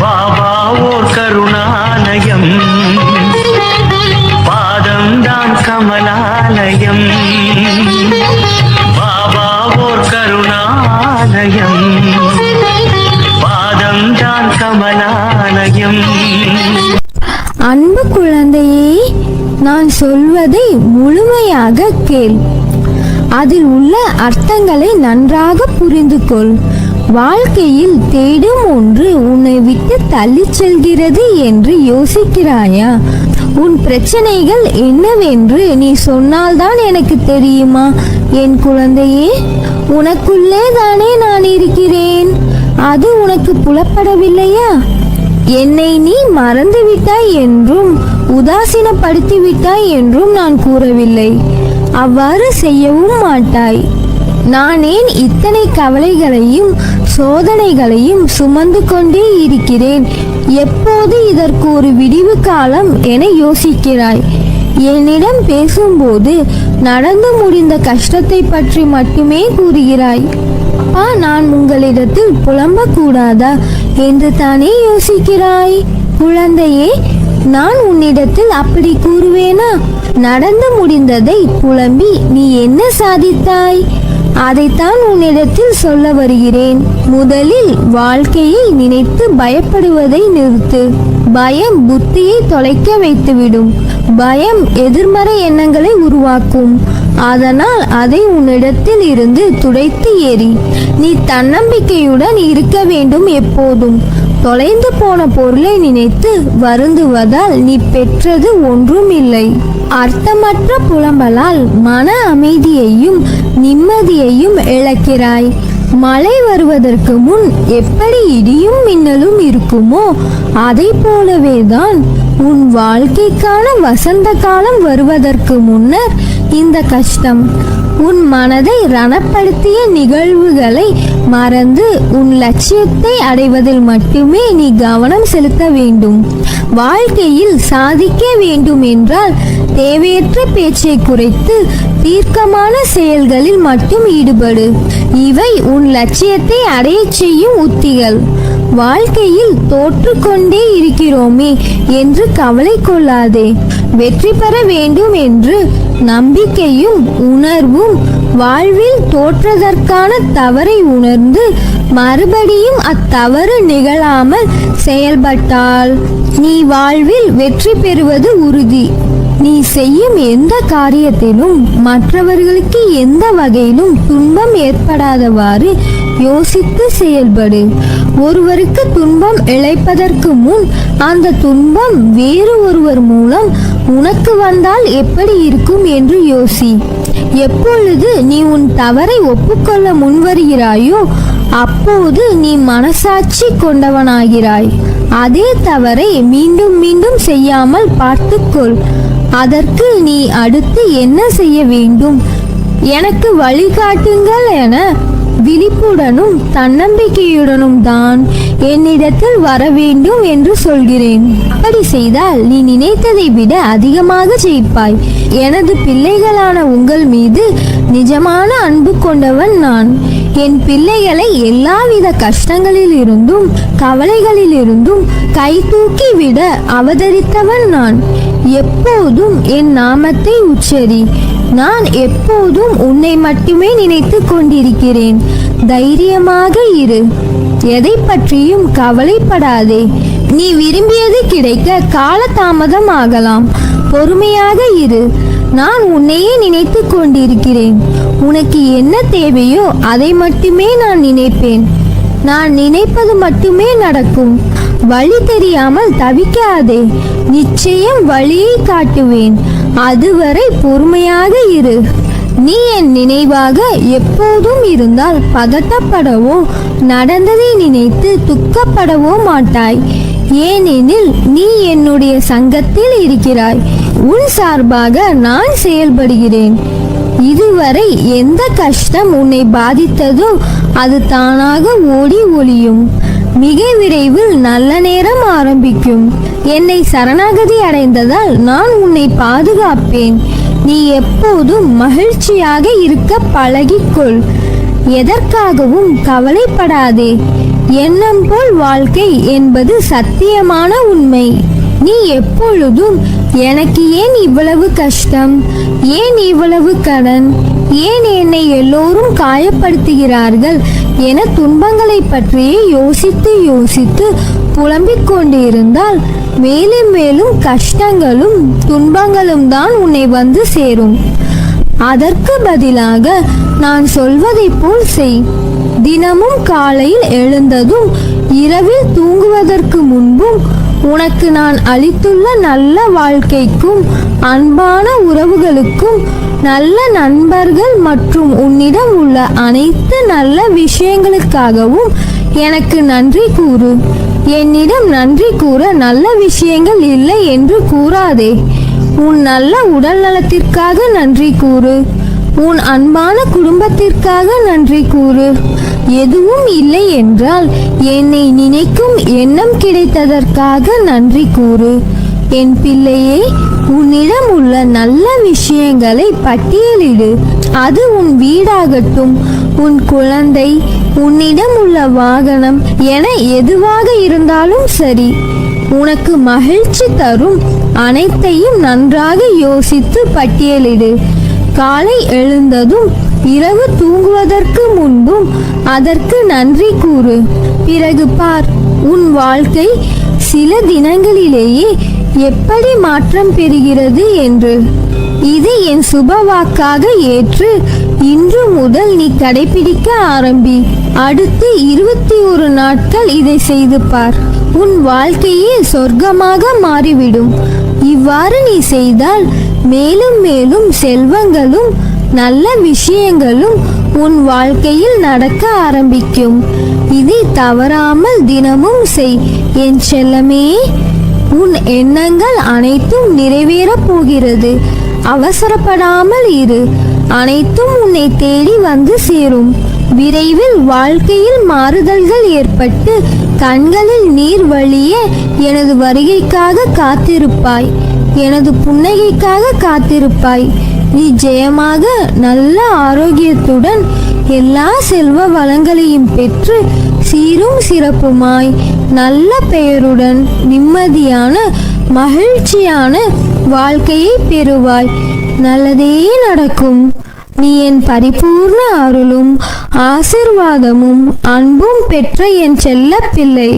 பாபா ஓர் கருணாலயம், பாதம்தான் கமலாலயம். பாபா ஓர் கருணாலயம், பாதம்தான் கமலாலயம். அன்பு குழந்தையே, நான் சொல்வதை முழுமையாக கேள். அதில் உள்ள அர்த்தங்களை நன்றாக புரிந்து கொள். வாழ்க்கையில் தேடும் ஒன்று உன்னை விட்டு தள்ளிச் செல்கிறது என்று யோசிக்கிறாயா? உன் பிரச்சனைகள் என்னவென்று நீ சொன்னால்தான் எனக்கு தெரியுமா என் குழந்தையே? உனக்குள்ளே தானே நான் இருக்கிறேன். அது உனக்கு புலப்படவில்லையா? என்னை நீ மறந்துவிட்டாய் என்றும் உதாசீனப்படுத்திவிட்டாய் என்றும் நான் கூறவில்லை. அவ்வாறு செய்யவும் மாட்டாய். நான் ஏன் இத்தனை கவலைகளையும் சோதனைகளையும் சுமந்து கொண்டே இருக்கிறேன்? எப்போது இதற்கு ஒரு விடிவு காலம் என யோசிக்கிறாய். என்னிடம் பேசும்போது நடந்து முடிந்த கஷ்டத்தை பற்றி மட்டுமே கூறுகிறாய். அப்பா, நான் உங்களிடத்தில் புலம்பக்கூடாதா என்று தானே யோசிக்கிறாய்? குழந்தையே, நான் உன்னிடத்தில் அப்படி கூறுவேனா? நடந்து முடிந்ததை புலம்பி நீ என்ன சாதித்தாய்? அதைத்தான் உன்னிடத்தில் சொல்ல வருகிறேன். முதலில் வாழ்க்கையை நினைத்து பயப்படுவதை நிறுத்து. பயம் புத்தியை தொலைக்க வைத்துவிடும். பயம் எதிர்மறை எண்ணங்களை உருவாக்கும். அதனால் அதை உன்னிடத்தில் இருந்து துடைத்து எறி. நீ தன்னம்பிக்கையுடன் இருக்க வேண்டும் எப்போதும். தொலைந்து போன பொருளை நினைத்து வருந்துவதால் நீ பெற்றது ஒன்றும் இல்லை. அர்த்தமற்ற புலம்பலால் மன அமைதியையும் நிம்மதியையும் இழக்கிறாய். மழை வருவதற்கு முன் எப்படி இடியும் மின்னலும் இருக்குமோ அதை போலவேதான் உன் வாழ்க்கைக்கான வசந்த காலம் வருவதற்கு முன்னர் இந்த கஷ்டம். உன் மனதை ரணப்படுத்திய நிகழ்வுகளை மறந்து உன் லட்சியத்தை அடைவதில் மட்டுமே நீ கவனம் செலுத்த வேண்டும். வாழ்க்கையில் சாதிக்க வேண்டும் என்றால் தேவையற்ற பேச்சை குறைத்து தீர்க்கமான செயல்களில் மட்டும் ஈடுபடு. இவை உன் லட்சியத்தை அடையச் செய்யும் உத்திகள். வாழ்க்கையில் தோற்றுக்கொண்டே இருக்கிறோமே என்று கவலை கொள்ளாதே. வெற்றி பெற வேண்டும் என்று நம்பிக்கையும் உணர்வும் வாழ்வில் தோற்றதற்கான தவறை உணர்ந்து மறுபடியும் அத்தவறு நிகழாமல் செயல்பட்டால் நீ வாழ்வில் வெற்றி பெறுவது உறுதி. நீ செய்யும் எந்த காரியத்திலும் மற்றவர்களுக்கு எந்த வகையிலும் துன்பம் ஏற்படாதவாறு யோசித்து செயல்படு. ஒருவருக்கு துன்பம் இழைப்பதற்கு முன் அந்த துன்பம் வேறு ஒருவர் மூலம் உனக்கு வந்தால் எப்படி இருக்கும் என்று யோசி. எப்பொழுது நீ உன் தவறை ஒப்புக்கொள்ள முன்வருகிறாயோ அப்போது நீ மனசாட்சி கொண்டவனாகிறாய். அதே தவறை மீண்டும் மீண்டும் செய்யாமல் பார்த்துக்கொள். அதற்கு நீ அடுத்து என்ன செய்ய வேண்டும், எனக்கு வழிகாட்டுங்கள் என விழிப்புடனும் தன்னம்பிக்கையுடனும் தான் என்னிடத்தில் வர வேண்டும் என்று சொல்கிறேன். அப்படி செய்தால் நீ நினைத்ததை விட அதிகமாக ஜெயிப்பாய். எனது பிள்ளைகளான உங்கள் மீது நிஜமான அன்பு கொண்டவன் நான். என் பிள்ளைகளை எல்லாவித கஷ்டங்களில் இருந்தும் கவலைகளில் இருந்தும் கை தூக்கி விட அவதரித்தவன் நான். எப்போதும் என் நாமத்தை உச்சரி. நான் எப்போதும் உன்னை மட்டுமே நினைத்து கொண்டிருக்கிறேன். தைரியமாக இரு. எதை பற்றியும் கவலைப்படாதே. நீ விரும்பியது கிடைக்க காலதாமதம் ஆகலாம். பொறுமையாக இரு. நான் உன்னையே நினைத்து கொண்டிருக்கிறேன். உனக்கு என்ன தேவையோ அதை மட்டுமே நான் நினைப்பேன். நான் நினைப்பது மட்டுமே நடக்கும். வழி தெரியாமல் தவிக்காதே. நிச்சயம் வழியை காட்டுவேன். அதுவரை பொறுமையாக இரு. நீ என் நினைவாக எப்போதும் இருந்தால் பதட்டப்படவோ நடந்ததை நினைத்து துக்கப்படவோ மாட்டாய். ஏனெனில் நீ என்னுடைய சங்கத்தில் இருக்கிறாய். உன் சார்பாக நான் செயல்படுகிறேன். இதுவரை எந்த கஷ்டம் உன்னை பாதித்ததோ அது தானாக ஓடி ஒளியும். மிக விரைவில் நல்ல நேரம் ஆரம்பிக்கும். என்னை சரணாகதி அடைந்ததால் நான் உன்னை பாதுகாப்பேன். நீ எப்போதும் மகிழ்ச்சியாக இருக்க பழகிக்கொள். எதற்காகவும் கவலைப்படாதே. எண்ணம் போல் வாழ்க்கை என்பது சத்தியமான உண்மை. நீ எப்பொழுதும் எனக்கு ஏன் இவ்வளவு கஷ்டம், ஏன் இவ்வளவு கடன், ஏன் என்னை எல்லோரும் காயப்படுத்துகிறார்கள் என துன்பங்களை பற்றியே யோசித்து யோசித்து புலம்பிக் கொண்டிருந்தால் மேலும் மேலும் கஷ்டங்களும் துன்பங்களும் தான் உன்னை வந்து சேரும். அதற்கு பதிலாக நான் சொல்வதைப் போல் செய். தினமும் காலையில் எழுந்ததும் இரவில் தூங்குவதற்கு முன்பும் உனக்கு நான் அளித்துள்ள நல்ல வாழ்க்கைக்கும் அன்பான உறவுகளுக்கும் நல்ல நண்பர்கள் மற்றும் உன்னிடம் உள்ள அனைத்து நல்ல விஷயங்களுக்காகவும் எனக்கு நன்றி கூறு. என்னிடம் நன்றி கூற நல்ல விஷயங்கள் இல்லை என்று கூறாதே. உன் நல்ல உடல் நலத்திற்காக நன்றி கூறு. உன் அன்பான குடும்பத்திற்காக நன்றி கூறு. எதுவும் இல்லை என்றால் என்னை நினைக்கும் எண்ணம் கிடைத்ததற்காக நன்றி கூறு. என் பிள்ளையே, உன்னிடம் உள்ள நல்ல விஷயங்களை பட்டியலிடு. அது உன் வீடாகட்டும், உன் குழந்தை, உன்னிடம் உள்ள வாகனம் என எதுவாக இருந்தாலும் சரி. உனக்கு மகிழ்ச்சி தரும் அனைத்தையும் நன்றாக யோசித்து பட்டியலிடு. காலை எழுந்ததும் இரவு தூங்குவதற்கு முன்பும் அதற்கு நன்றி கூறு. பிறகு பார், உன் வாழ்க்கை சில தினங்களிலேயே எப்படி மாற்றம் பெறுகிறது என்று. இது என் சுபவாக்காக ஏற்று இன்று முதல் நீ கடைபிடிக்க ஆரம்பி. அடுத்து 21 நாட்கள் இதை செய்து பார். உன் வாழ்க்கையே சொர்க்கமாக மாறிவிடும். இவ்வாறு நீ செய்தால் மேலும் மேலும் செல்வங்களும் நல்ல விஷயங்களும் உன் வாழ்க்கையில் நடக்க ஆரம்பிக்கும். இதை தவறாமல் தினமும் செய் என் செல்லமே. உன் எண்ணங்கள் அனைத்தும் நிறைவேறப் போகிறது. அவசரப்படாமல் இரு. அனைத்தும் உன்னை தேடி வந்து சேரும். விரைவில் வாழ்க்கையில் மாறுதல்கள் ஏற்பட்டு கண்களில் நீர் வழிய எனது வருகைக்காக காத்திருப்பாய். எனது புன்னகைக்காக காத்திருப்பாய். நீ ஜெயமாக நல்ல ஆரோக்கியத்துடன் எல்லா செல்வ வளங்களையும் பெற்று சீரும் சிறப்புமாய் நல்ல பெயருடன் நிம்மதியான மகிழ்ச்சியான வாழ்க்கையை பெறுவாய். நல்லதே நடக்கும். நீ என் பரிபூர்ண அருளும் ஆசிர்வாதமும் அன்பும் பெற்ற என் செல்ல பிள்ளை.